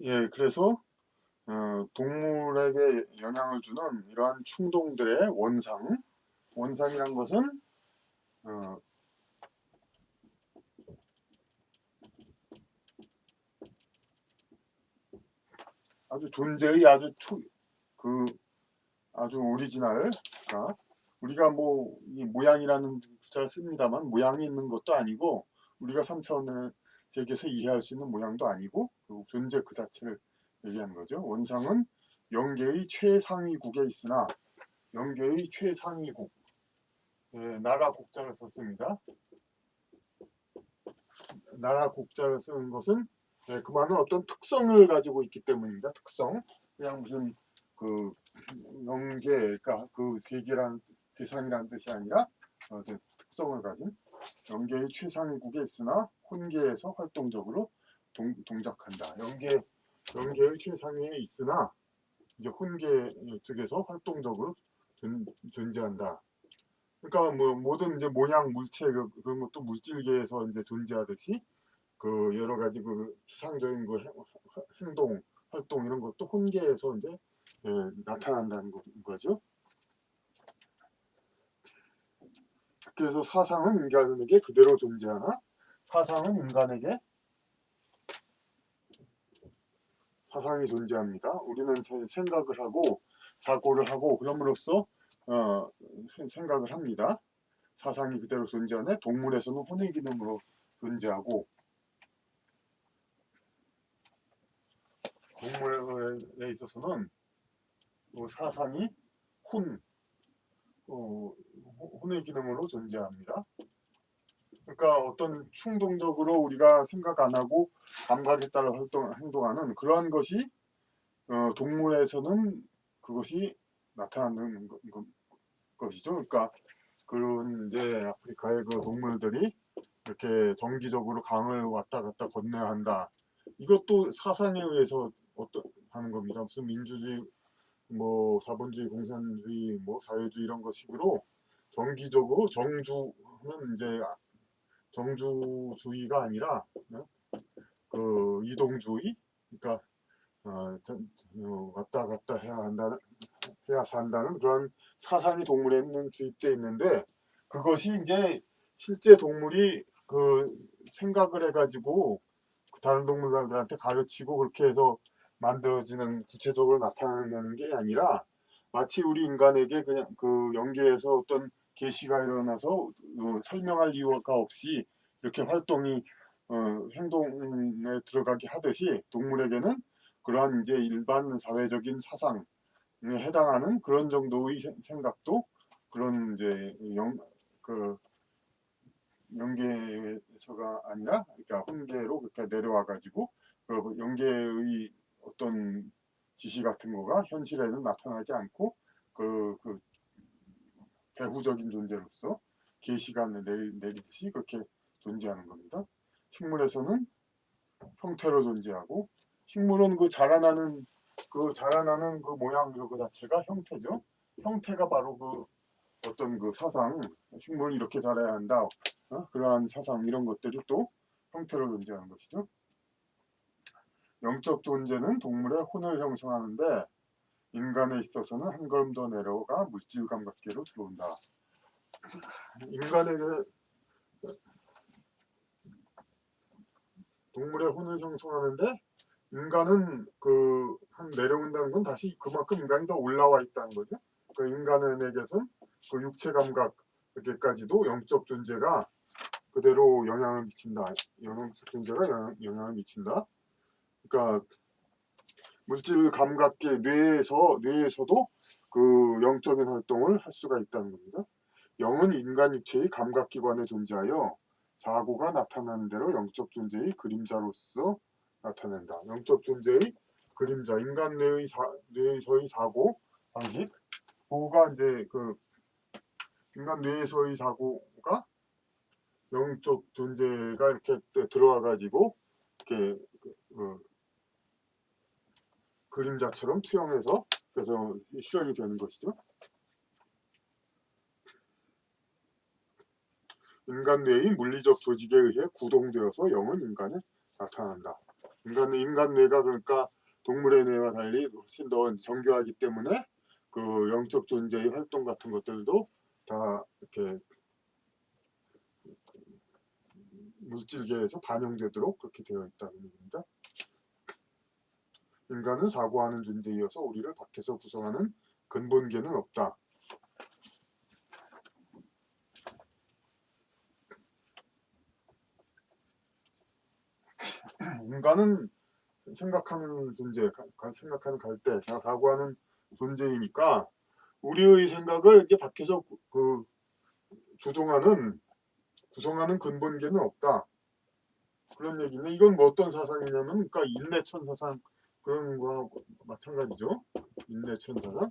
예, 그래서 동물에게 영향을 주는 이러한 충동들의 원상이란 것은 어, 아주 존재의 그 아주 오리지널, 그러니까 우리가 뭐 이 모양이라는 글자를 씁니다만 모양이 있는 것도 아니고 우리가 3차원의 세계에서 이해할 수 있는 모양도 아니고 그 존재 그 자체를 얘기하는 거죠. 원상은 영계의 최상위국에 있으나 영계의 최상위국, 예, 나라 곡자를 썼습니다. 나라 곡자를 쓰는 것은 그만한 어떤 특성을 가지고 있기 때문입니다. 특성. 그냥 무슨 그 영계, 그러니까 그 세계란 세상이라는 뜻이 아니라 특성을 가진 영계의 최상위국에 있으나 혼계에서 활동적으로 동작한다. 영계의 최상위에 있으나 이제 혼계 쪽에서 활동적으로 존재한다. 그러니까 뭐 모든 이제 모양, 물체 그런 것도 물질계에서 이제 존재하듯이 그 여러 가지 그 추상적인 그 행동, 활동 이런 것도 혼계에서 이제 나타난다는 거죠. 그래서 사상은 인간에게 그대로 존재하나 사상은 인간에게 사상이 존재합니다. 우리는 생각을 하고 사고를 하고 그럼으로써 생각을 합니다. 사상이 그대로 존재하네. 동물에서는 혼의 기능으로 존재하고 동물에 있어서는 사상이 혼의 기능으로 존재합니다. 그러니까 어떤 충동적으로 우리가 생각 안 하고 감각에 따라 행동하는 그러한 것이 동물에서는 그것이 나타나는 것이죠. 그러니까 그런 이제 아프리카의 그 동물들이 이렇게 정기적으로 강을 왔다 갔다 건너야 한다. 이것도 사상에 의해서 하는 겁니다. 무슨 민주주의, 뭐 자본주의, 공산주의, 뭐 사회주의 이런 것식으로 정기적으로 정주는 이제 정주주의가 아니라 그 이동주의, 그러니까 왔다 갔다 해야 산다는 그런 사상이 동물에는 주입되어 있는데 그것이 이제 실제 동물이 그 생각을 해가지고 다른 동물들한테 가르치고 그렇게 해서 만들어지는 구체적으로 나타나는 게 아니라 마치 우리 인간에게 그냥 그 연계에서 어떤 계시가 일어나서 설명할 이유가 없이 이렇게 활동이 행동에 들어가게 하듯이 동물에게는 그러한 이제 일반 사회적인 사상에 해당하는 그런 정도의 생각도 그런 이제 그 영계에서가 아니라 그러니까 혼계로 그렇게 내려와 가지고 그 영계의 어떤 지시 같은 거가 현실에는 나타나지 않고 그 배후적인 존재로서 계시가 내리듯이 그렇게 존재하는 겁니다. 식물에서는 형태로 존재하고 식물은 그 자라나는 그 모양 그 자체가 형태죠. 형태가 바로 그 어떤 그 사상, 식물은 이렇게 자라야 한다. 그러한 사상 이런 것들이 또 형태로 존재하는 것이죠. 영적 존재는 동물의 혼을 형성하는데 인간에 있어서는 한 걸음 더 내려가 물질 감각계로 들어온다. 인간에게 동물의 혼을 형성하는데 인간은 그 한 내려온다는 건 다시 그만큼 인간이 더 올라와 있다는 거죠. 그 인간에게선 그 육체 감각에까지도 영적 존재가 그대로 영향을 미친다. 영적 존재가 영향을 미친다. 그러니까 물질 감각계 뇌에서도 그 영적인 활동을 할 수가 있다는 겁니다. 영은 인간 육체의 감각기관에 존재하여 사고가 나타나는 대로 영적 존재의 그림자로서 나타낸다. 영적 존재의 그림자, 인간 뇌에서의 사고 방식, 그거가 이제 그 인간 뇌에서의 사고가 영적 존재가 이렇게 들어와 가지고 이렇게 그림자처럼 투영해서 그래서 실현이 되는 것이죠. 인간 뇌의 물리적 조직에 의해 구동되어서 영은 인간에 나타난다. 인간 뇌가 그러니까 동물의 뇌와 달리 훨씬 더 정교하기 때문에 그 영적 존재의 활동 같은 것들도 다 이렇게 물질계에서 반영되도록 그렇게 되어 있다는 얘기입니다. 인간은 사고하는 존재이어서 우리를 밖에서 구성하는 근본계는 없다. 인간은 생각하는 존재, 생각하는 갈대, 사고하는 존재이니까 우리의 생각을 이렇게 밖에서 조종하는, 구성하는 근본계는 없다. 그런 얘기는 이건 뭐 어떤 사상이냐면, 그러니까 인내천 사상 그런 거와 마찬가지죠. 인내천 사상.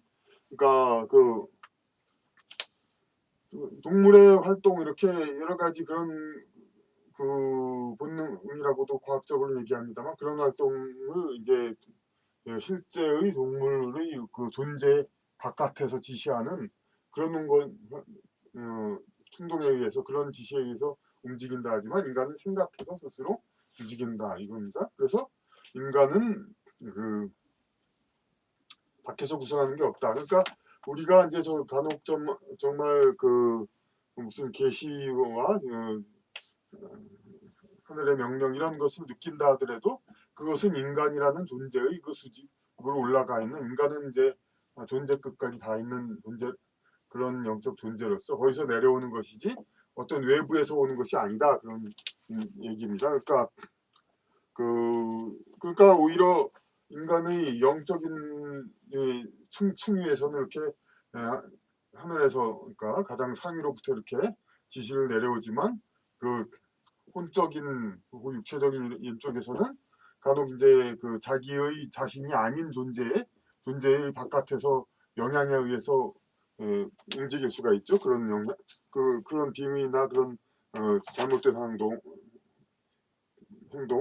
그러니까 동물의 활동 이렇게 여러 가지 그런 본능이라고도 과학적으로 얘기합니다만 그런 활동을 이제 실제의 동물의 그 존재 바깥에서 지시하는 그런 건 충동에 의해서 그런 지시에 의해서 움직인다 하지만 인간은 생각해서 스스로 움직인다 이겁니다. 그래서 인간은 밖에서 구성하는 게 없다. 그러니까 우리가 이제 간혹 정말 무슨 계시와 하늘의 명령 이런 것을 느낀다 하더라도 그것은 인간이라는 존재의 그 수직으로 올라가 있는 인간은 이제 존재 끝까지 다 있는 존재 그런 영적 존재로서 거기서 내려오는 것이지 어떤 외부에서 오는 것이 아니다 그런 얘기입니다. 그러니까 오히려 인간의 영적인 층위에서는 이렇게 하늘에서 그러니까 가장 상위로부터 이렇게 지시를 내려오지만 그 혼적인 육체적인 일쪽에서는 간혹 이제 자기의 자신이 아닌 존재의 바깥에서 영향에 의해서 움직일 수가 있죠. 그런 영향, 그런 빙의나 그런 잘못된 행동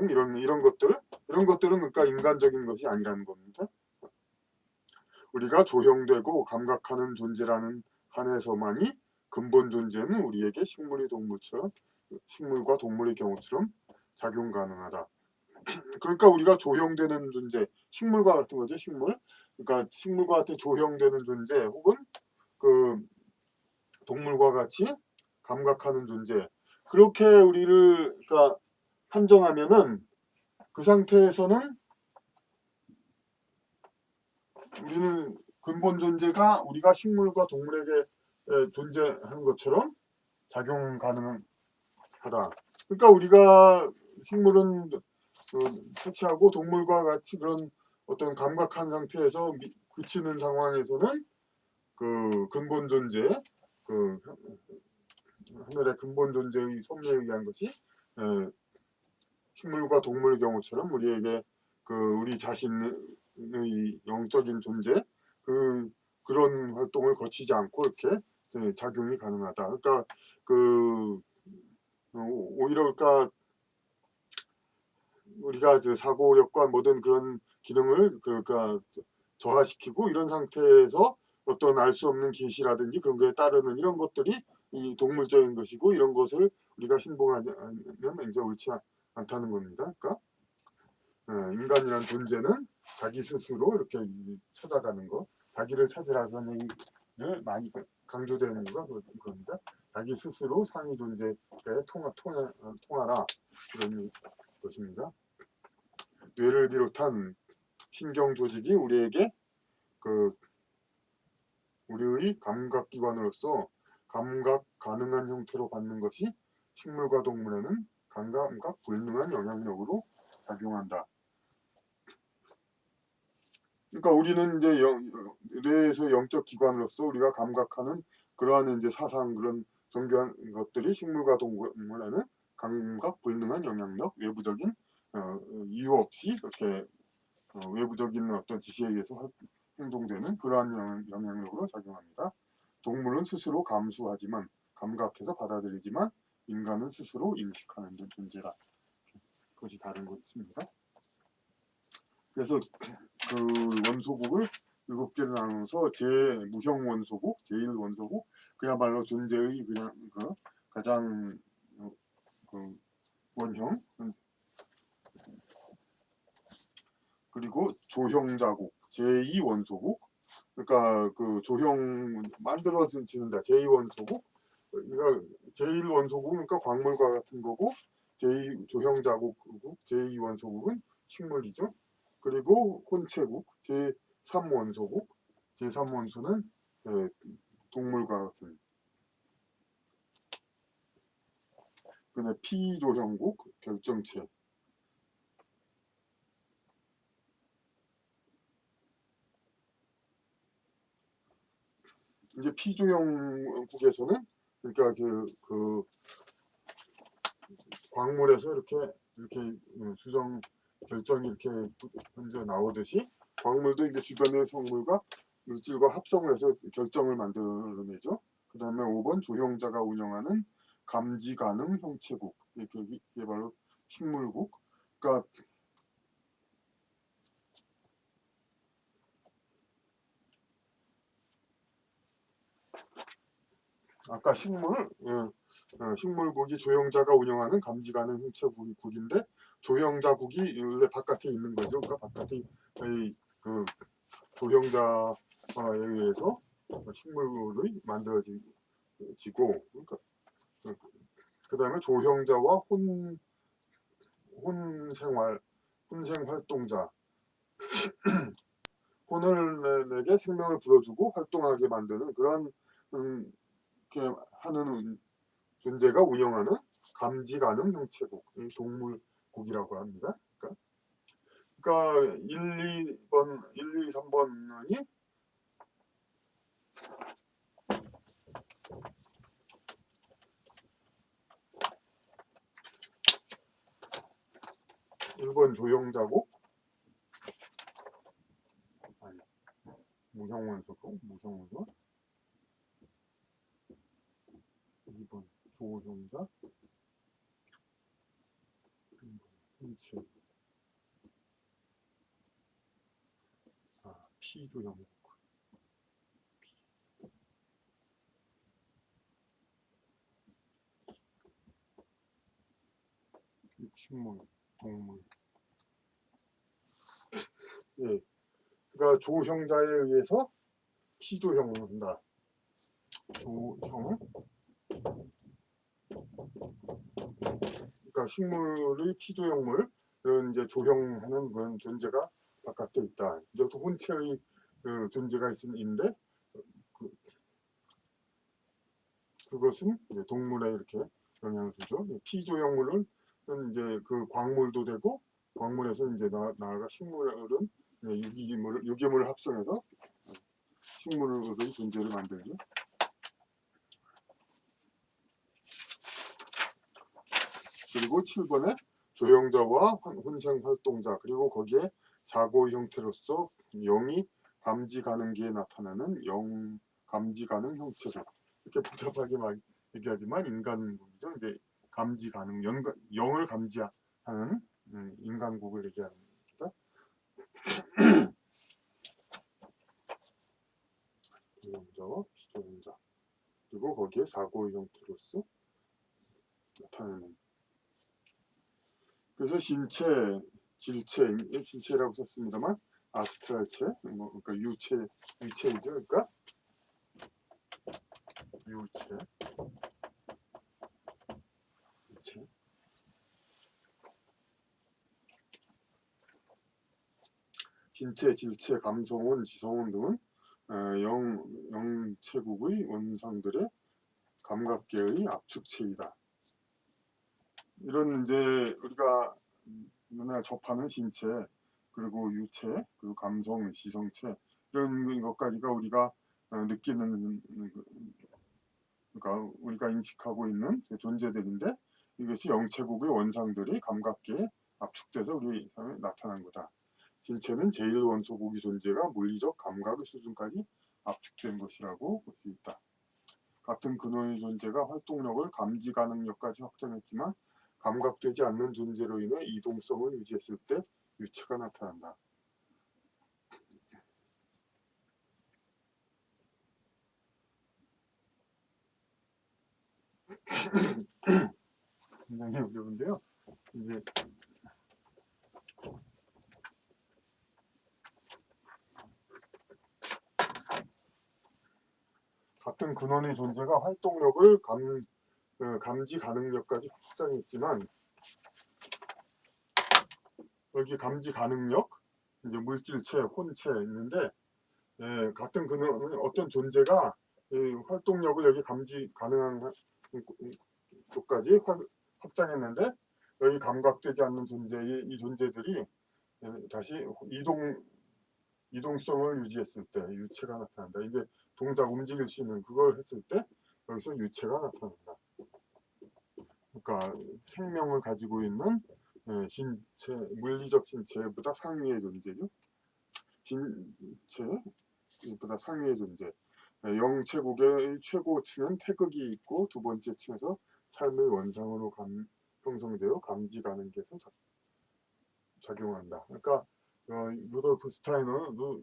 이런 것들은 그러니까 인간적인 것이 아니라는 겁니다. 우리가 조형되고 감각하는 존재라는 한에서만이 근본 존재는 우리에게 식물과 동물의 경우처럼 작용 가능하다. 그러니까 우리가 조형되는 존재, 식물과 같은 거죠. 그러니까 식물과 같은 조형되는 존재 혹은 동물과 같이 감각하는 존재. 그렇게 우리를 그러니까 한정하면은 그 상태에서는 우리는 근본 존재가 우리가 식물과 동물에게 존재하는 것처럼 작용 가능하다. 그러니까 우리가 식물은 퇴치하고 동물과 같이 그런 어떤 감각한 상태에서 그치는 상황에서는 근본 존재, 하늘의 근본 존재의 섭리에 의한 것이 식물과 동물의 경우처럼 우리에게 우리 자신의 영적인 존재 그런 활동을 거치지 않고 이렇게 작용이 가능하다. 그러니까 오히려 그러니까 우리가 사고력과 모든 그런 기능을 그러니까 저하시키고 이런 상태에서 어떤 알 수 없는 계시라든지 그런 거에 따르는 이런 것들이 이 동물적인 것이고 이런 것을 우리가 신봉하면 이제 옳지 않다는 겁니다. 그러니까 인간이라는 존재는 자기 스스로 이렇게 찾아가는 거, 자기를 찾으라는 얘기를 많이 강조되는 이유가 그겁니다. 자기 스스로 상위 존재에 통하라 그런 것입니다. 뇌를 비롯한 신경 조직이 우리에게 우리의 감각기관으로서 감각 가능한 형태로 받는 것이 식물과 동물에는 감각 불능한 영향력으로 작용한다. 그러니까 우리는 이제 뇌에서 영적 기관으로서 우리가 감각하는 그러한 이제 사상 그런 정교한 것들이 식물과 동물에는 감각 불능한 영향력, 외부적인 이유 없이 이렇게 외부적인 어떤 지시에 의해서 행동되는 그러한 영향력으로 작용합니다. 동물은 스스로 감수하지만 감각해서 받아들이지만 인간은 스스로 인식하는 존재다. 그것이 다른 것입니다. 그래서 원소국을 7개로 나눠서 무형 원소국, 제1원소국, 그야말로 존재의 그냥 가장 원형, 그리고 조형자국, 제2원소국, 그러니까 그 조형 만들어지는다. 제2원소국, 그러니까 제1원소국은 그러니까 광물과 같은 거고, 제2조형자국, 제2원소국은 식물이죠. 그리고 혼체국, 제3원소국, 제3원소는 동물과 같은. 그다음에 피조형국, 결정체. 이제 피조형국에서는 그러니까 그 광물에서 이렇게 수정 결정이 이렇게 먼저 나오듯이 광물도 이제 주변의 성물과 물질과 합성을 해서 결정을 만들어내죠. 그 다음에 5번 조형자가 운영하는 감지 가능 형체국, 이게 바로 식물국. 그러니까 아까 식물국이 조형자가 운영하는 감지 가능 형체국인데 조형자국이 원래 바깥에 있는 거죠. 그러니까 바깥에 그 조형자에 의해서 식물이 만들어지고, 그러니까 그 다음에 조형자와 혼생 활동자, 혼을 내게 생명을 불어주고 활동하게 만드는 그런 이렇게 하는 존재가 운영하는 감지 가능 형체국, 동물국이라고 합니다. 그러니까 1, 2, 3번이 1번 조형자국, 아니, 무형원소고, 2번 조형자, 3번 혼체, 4 피조형국. 식물, 동물. 예, 그러니까 조형자에 의해서 피조형을 한다. 조형. 그러니까 식물의 피조형물, 이런 이제 조형하는 그런 존재가 바깥에 있다. 이제부터 혼체의 그 존재가 있는데 그것은 이제 동물에 이렇게 영향을 주죠. 피조형물은 이제 그 광물도 되고 광물에서 이제 나아가 식물은 유기물을 합성해서 식물의 존재를 만들죠. 그리고 7번에 조형자와 혼생활동자, 그리고 거기에 자고 형태로서 영이 감지 가능기에 나타나는 감지 가능 형체적. 이렇게 복잡하게 막 얘기하지만 인간국이죠. 이제 감지 가능, 영을 감지하는 인간국을 얘기합니다. 조형자와 피조형자, 그리고 거기에 사고의 형태로서 나타나는. 그래서 신체, 질체라고 썼습니다만 아스트랄체, 그러니까 유체이죠. 그러니까 유체. 신체, 질체, 감성원, 지성원 등은 영체국의 원상들의 감각계의 압축체이다. 이런 이제 우리가 맨날 접하는 신체, 그리고 유체, 그리고 감성, 지성체, 이런 것까지가 우리가 느끼는, 그러니까 우리가 인식하고 있는 존재들인데, 이것이 영체국의 원상들이 감각계에 압축돼서 우리 삶에 나타난 거다. 신체는 제1원소국의 존재가 물리적 감각의 수준까지 압축된 것이라고 볼 수 있다. 같은 근원의 존재가 활동력을 감지 가능력까지 확장했지만 감각되지 않는 존재로 인해 이동성을 유지했을 때 유체가 나타난다. 굉장히 어려운데요. 이제 같은 근원의 존재가 활동력을 감지 가능력까지 확장했지만 여기 감지 가능력, 이제 물질체, 혼체 있는데 같은 근원 어떤 존재가 활동력을 여기 감지 가능한 쪽까지 확장했는데 여기 감각되지 않는 존재의 이 존재들이 다시 이동성을 유지했을 때 유체가 나타난다. 이제 동작 움직일 수 있는 그걸 했을 때 여기서 유체가 나타난다. 그러니까 생명을 가지고 있는 신체, 물리적 신체보다 상위의 존재죠. 신체보다 상위의 존재. 영체국의 최고층은 태극이 있고 두 번째 층에서 삶의 원상으로 형성되어 감지 가능해서 작용한다. 그러니까 루돌프 스타이너도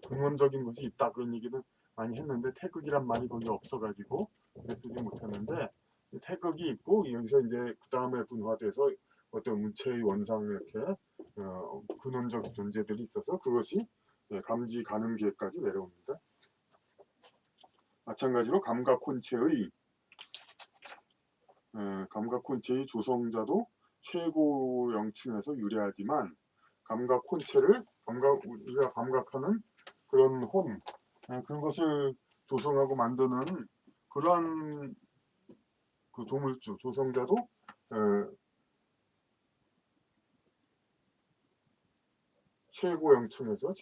근원적인 것이 있다 그런 얘기는 많이 했는데 태극이란 말이 거기 없어가지고 쓰지 못했는데 태극이 있고 여기서 이제 그 다음에 분화돼서 어떤 문체의 원상 이렇게 근원적 존재들이 있어서 그것이 감지 가능계까지 내려옵니다. 마찬가지로 감각혼체의 조성자도 최고 영층에서 유래하지만 감각혼체를 우리가 감각하는 그런 그런 것을 조성하고 만드는 그러한 그 조물주 조성자도 최고 영층에서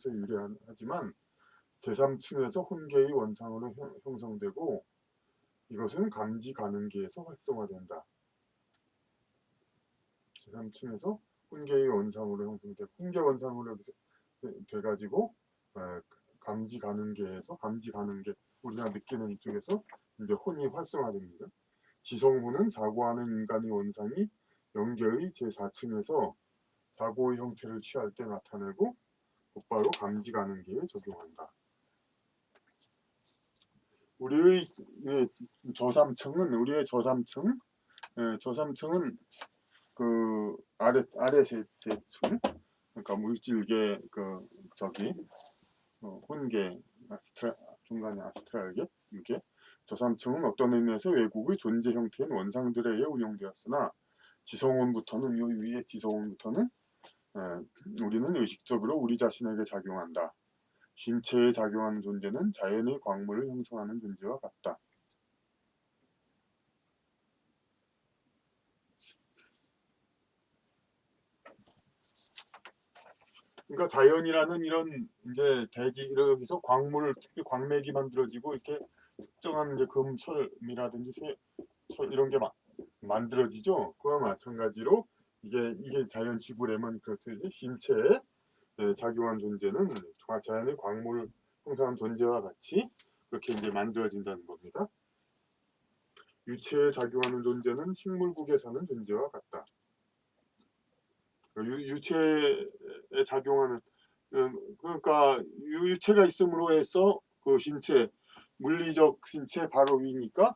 유래하지만 제3층에서 혼계의 원상으로 형성되고 이것은 감지 가능계에서 활성화된다. 제3층에서 혼계의 원상으로 형성되고 혼계 원상으로 돼가지고 감지 가능계에서 감지 가능계 우리가 느끼는 이쪽에서 이제 혼이 활성화됩니다. 지성혼은 사고하는 인간의 원상이 영계의 제4층에서 사고의 형태를 취할 때 나타내고 곧바로 감지 가능계에 적용한다. 우리의 저3층은 그 아래 세 층, 그러니까 물질계 혼계 중간에 아스트랄계 이게 저3층은 어떤 의미에서 외국의 존재 형태인 원상들에 의해 운영되었으나 지성혼부터는 요 위에 지성혼부터는 우리는 의식적으로 우리 자신에게 작용한다. 신체에 작용하는 존재는 자연의 광물을 형성하는 존재와 같다. 그러니까 자연이라는 이런 이제 대지 이러면서 광물을 특히 광맥이 만들어지고 이렇게 특정한 이제 금철이라든지 철 이런 게 만들어지죠. 그와 마찬가지로 이게 자연 지구라면 그렇듯이 신체에 작용한 존재는 자연의 광물을 형성한 존재와 같이 그렇게 이제 만들어진다는 겁니다. 유체에 작용하는 존재는 식물국에 사는 존재와 같다. 유체에 작용하는 그러니까 유체가 있음으로 해서 그 신체 물리적 신체 바로 위니까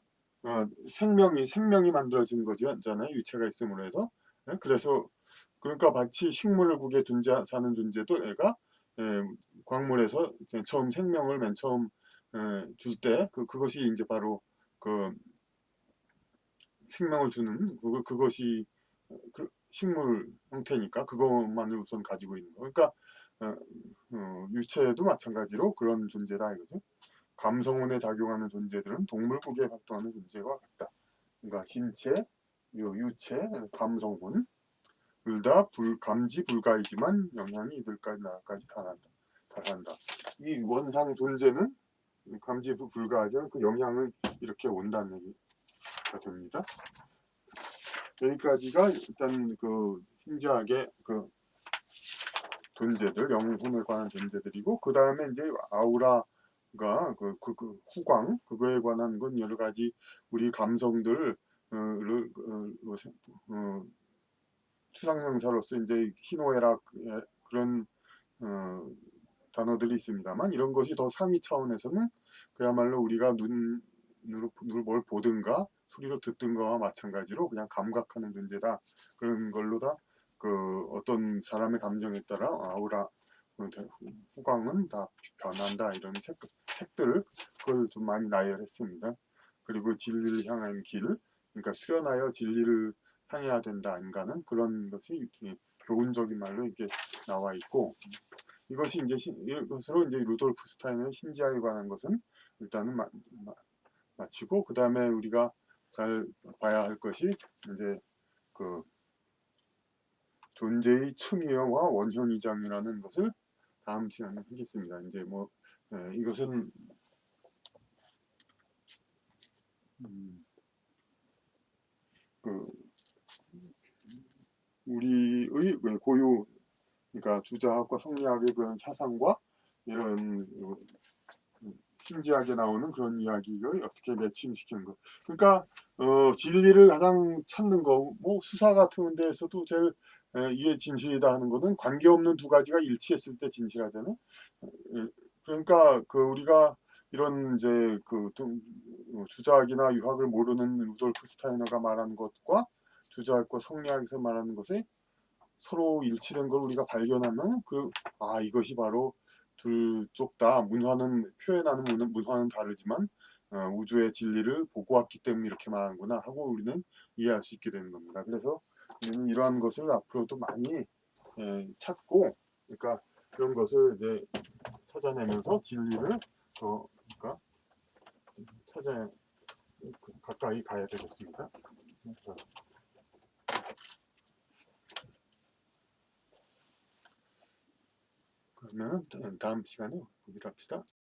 생명이 만들어지는 거잖아요. 유체가 있음으로 해서 그래서 그러니까 마치 식물국에 사는 존재도 애가 광물에서 처음 생명을 맨 처음 줄 때 그것이 이제 바로 그 생명을 주는 그것이 식물 형태니까 그것만을 우선 가지고 있는 거. 그러니까 유체도 마찬가지로 그런 존재다 이거죠. 감성혼에 작용하는 존재들은 동물국에 활동하는 존재와 같다. 그러니까 신체, 유체, 감성혼 둘 다 감지 불가이지만 영향이 이들까지 나까지 달한다. 이 원상 존재는 감지 불가하지만 그 영향을 이렇게 온다는 얘기가 됩니다. 여기까지가 일단 그 hinge하게 그 존재들, 영혼에 관한 존재들이고 그 다음에 이제 아우라가 그 후광 그거에 관한 건 여러 가지 우리 감성들 추상명사로서 이제 희노애락 그런 단어들이 있습니다만 이런 것이 더 상위 차원에서는 그야말로 우리가 눈으로 뭘 보든가 소리로 듣든가와 마찬가지로 그냥 감각하는 존재다. 그런 걸로 다 그 어떤 사람의 감정에 따라 아우라 후광은 다 변한다 이런 색들 그걸 좀 많이 나열했습니다. 그리고 진리를 향한 길, 그러니까 수련하여 진리를 향해야 된다 인간은 그런 것이 교훈적인 말로 이렇게 나와 있고 이것이 이제 이것으로 이제 루돌프 스타인의 신지학에 관한 것은 일단은 마치고 그 다음에 우리가 잘 봐야 할 것이 이제 그 존재의 층위와 원형이장이라는 것을 다음 시간에 하겠습니다. 이제 뭐 이것은 그 우리의 고유 그러니까 주자학과 성리학의 그런 사상과 이런 신지학에 나오는 그런 이야기를 어떻게 매칭시키는 거. 그러니까 진리를 가장 찾는 거, 뭐 수사 같은 데에서도 제일 이게 진실이다 하는 거는 관계없는 두 가지가 일치했을 때 진실하잖아요. 그러니까 그 우리가 이런 이제 그 주자학이나 유학을 모르는 루돌프 스타이너가 말하는 것과 주자학과 성리학에서 말하는 것이 서로 일치된 걸 우리가 발견하면 이것이 바로 둘 쪽 다 문화는 표현하는 문화는 다르지만 우주의 진리를 보고 왔기 때문에 이렇게 말하는구나 하고 우리는 이해할 수 있게 되는 겁니다. 그래서 우리는 이러한 것을 앞으로도 많이 찾고 그러니까 그런 것을 이제 찾아내면서 진리를 그러니까 가까이 가야 되겠습니다. 그러면 다음 시간에 보기로 합시다.